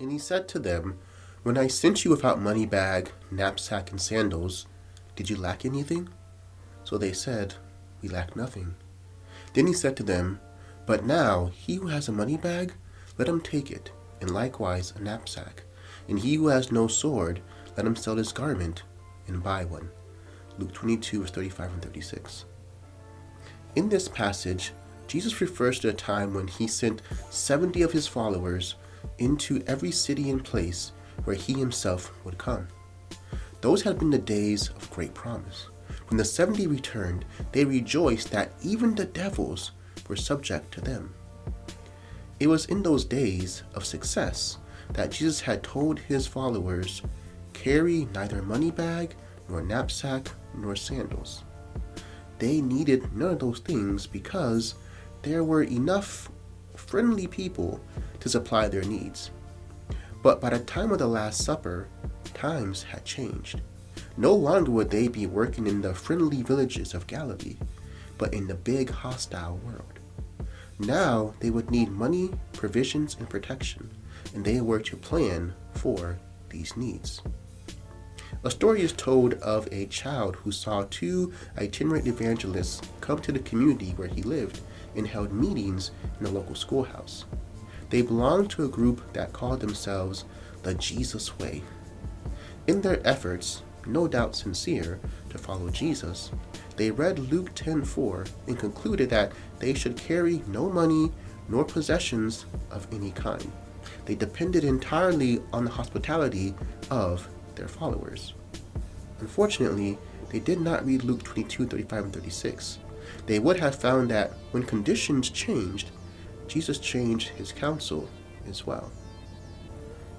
And he said to them, "When I sent you without money bag, knapsack, and sandals, did you lack anything?" So they said, "We lack nothing." Then he said to them, "But now he who has a money bag, let him take it, and likewise a knapsack. And he who has no sword, let him sell his garment and buy one." Luke 22, verse 35 and 36. In this passage, Jesus refers to a time when he sent 70 of his followers into every city and place where he himself would come. Those had been the days of great promise. When the 70 returned, they rejoiced that even the devils were subject to them. It was in those days of success that Jesus had told his followers, "Carry neither money bag, nor knapsack, nor sandals." They needed none of those things because there were enough friendly people to supply their needs. But by the time of the Last Supper, times had changed. No longer would they be working in the friendly villages of Galilee, but in the big hostile world. Now they would need money, provisions, and protection, and they were to plan for these needs. A story is told of a child who saw two itinerant evangelists come to the community where he lived and held meetings in a local schoolhouse. They belonged to a group that called themselves the Jesus Way. In their efforts, no doubt sincere, to follow Jesus, they read Luke 10:4 and concluded that they should carry no money nor possessions of any kind. They depended entirely on the hospitality of their followers. Unfortunately, they did not read Luke 22:35 and 36. They would have found that when conditions changed, Jesus changed his counsel as well.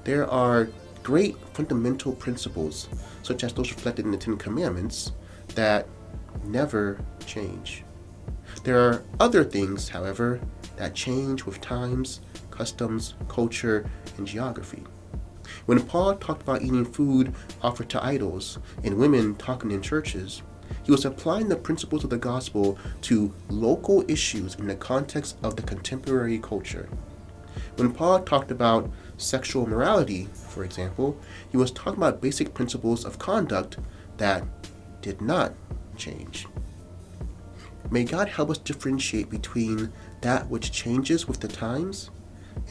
There are great fundamental principles, such as those reflected in the Ten Commandments, that never change. There are other things, however, that change with times, customs, culture, and geography. When Paul talked about eating food offered to idols and women talking in churches, he was applying the principles of the gospel to local issues in the context of the contemporary culture. When Paul talked about sexual morality, for example, he was talking about basic principles of conduct that did not change. May God help us differentiate between that which changes with the times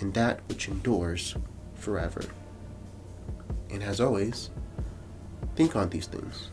and that which endures forever. And as always, think on these things.